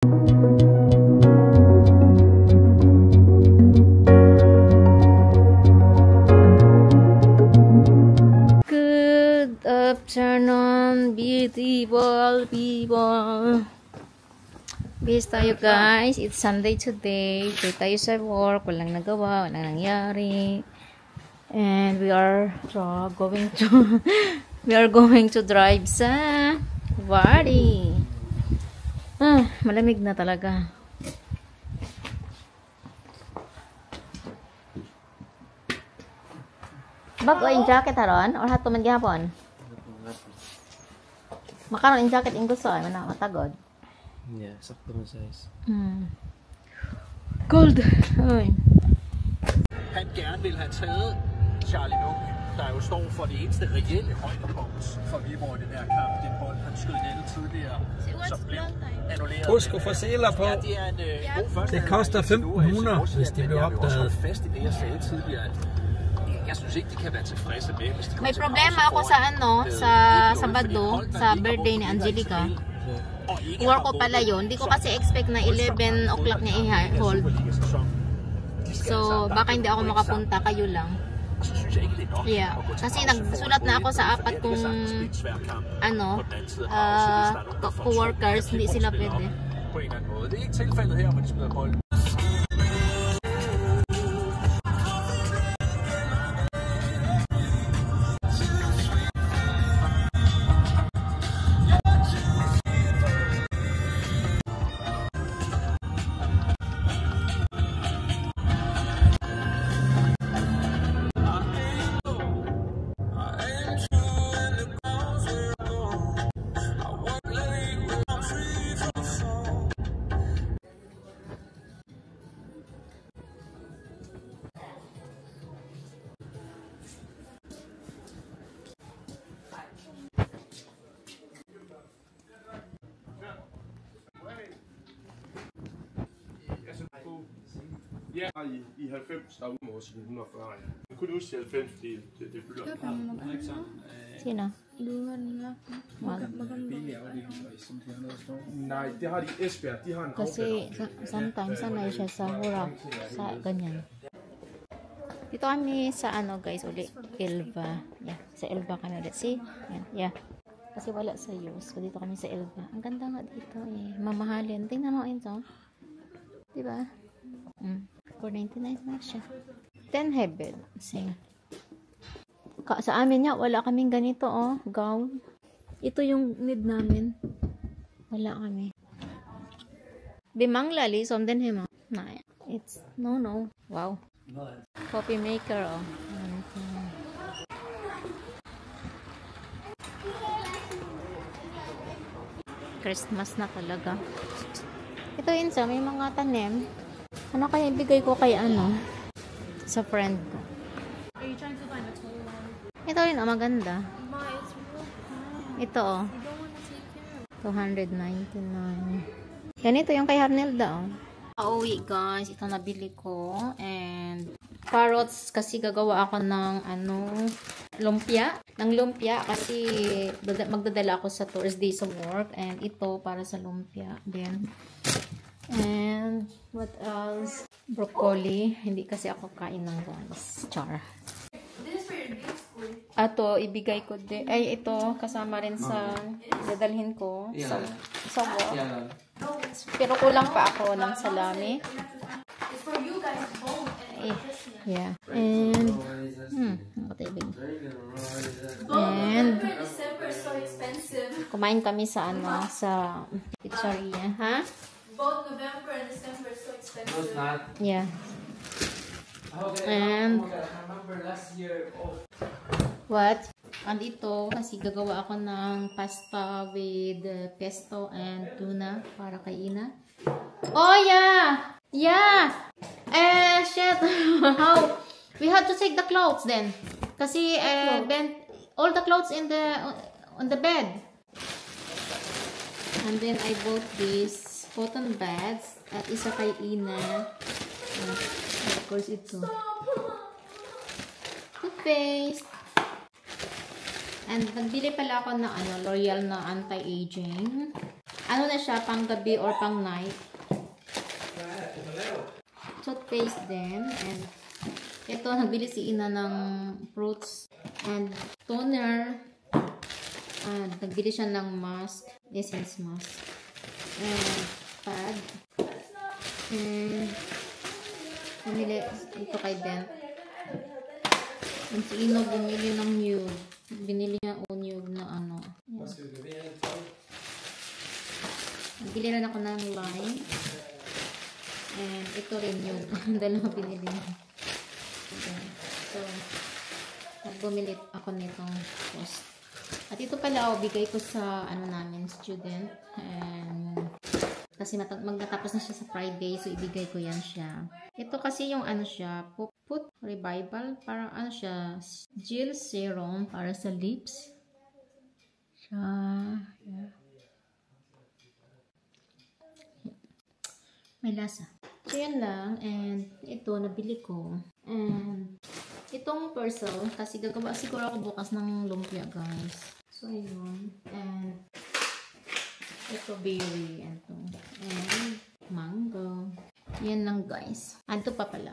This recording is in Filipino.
Good afternoon, beautiful people. Bis tayo guys, it's Sunday today. Day tayo sa work, walang nagawa, walang nangyari. And we are going to drive sa Wadi. Malamig na talaga. Bago yung jacket haron or hato man gihapon? Makaroon yung jacket yung gusto ay matagod. Ja, sakto mo size. Cold. Oj. Han gerne vil have taget Charlie Munk, der jo står for det eneste reelle højdepunkt for Viborg i den her kamp. Den bold, han skød nettet tidligere, som blev annulleret. Husk at få seler på. Ja, det er en god første. Det koster 1.500, hvis det bliver opdaget. Jeg vil også fast i det, jeg sagde tidligere, at jeg synes ikke, de kan være tilfredse med, hvis de May problema ako sa sa Sabado, sa birthday ni Angelica. Work ko pala yun. Hindi ko kasi expect na 11 o'clock niya i-hold. So, baka hindi ako makapunta. Kayo lang. Yeah. Kasi nagsulat na ako sa apat kung co-workers. Hindi sila pwede. På en eller anden måde. Det er ikke tilfældet her, hvor de smider bolden. Ja, i 90, der er udmål siden 140. Jeg kunne huske 90, fordi det fylder. Sino? Nej, det har de i Esbjerg. De har en Kasi sometimes sanay siya sa hurap, sa ganyan. Dito kami sa guys, uli Elva. Yeah, sa Elva kami ulit. See? Yeah. Kasi wala sa use. So dito kami sa Elva. Ang ganda nga dito eh. Mamahalin. Tingnan mo ito. Diba? 499 na siya. 10 heaven. Sing. Sa amin nga, wala kaming ganito, gown. Ito yung need namin. Wala kami. Bimang lali, somden himo. Nah, it's, no. Wow. Coffee maker, Christmas na talaga. Ito yun may mga tanim. Ano kaya ibigay ko kay sa friend ko? Are you trying to find a tall one? Ito rin, maganda. Ma, it's real high. Ito, You don't want to take care. $299. Ganito yung kay Harnelda, Pauwi, guys. Ito nabili ko. And carrots kasi gagawa ako ng lumpia. Ng lumpia kasi magdadala ako sa Thursday sa work. And ito para sa lumpia. Then, and what else? Broccoli. Hindi kasi ako kain ng guys. Char. This is for your big school. Ato, ibigay ko din. Ay, ito, kasama rin sa dadalhin ko sa work. No, it's Pero kulang pa ako ng salami. It's for you guys both. Yeah. And, nakatibig. And, November and December is so expensive. kumain kami sa sa pizzeria. Ha? Both November and December is so expensive. Yeah. And, what? And ito, kasi gagawa ako ng pasta with pesto and tuna para kay Ina. Oh, yeah! Yeah! Shit! How? We have to take the clothes then. Kasi, all the clothes on the bed. And then, I bought this cotton bags at isa kay Ina. Of course, ito. Toothpaste. And nagbili pala ako ng L'Oreal na anti-aging. ano na siya, pang gabi or pang night. Toothpaste din. And ito, nagbili si Ina ng fruits and toner. And nagbili siya ng mask, essence mask. And pad. And bumili ito kay Dent. And si Ina bumili ng nude. Binili niya nude na ano. Yan. Nagbili rin ako ng lime. And ito rin yun. Dalawa pinili niya. Okay. So, nagbumili ako nitong post. At ito pala, bigay ko sa ano namin, student. And kasi magtatapos na siya sa Friday, so ibigay ko yan siya. Ito kasi yung ano siya, Put Revival, para ano siya, gel serum para sa lips. Siya, yeah. May lasa. So, yan lang. And ito, nabili ko. And itong parcel, kasi gagawa siguro ako bukas ng lumpia, guys. So, yun. And ito, berry. And mango. Yan lang, guys. And ito pa pala.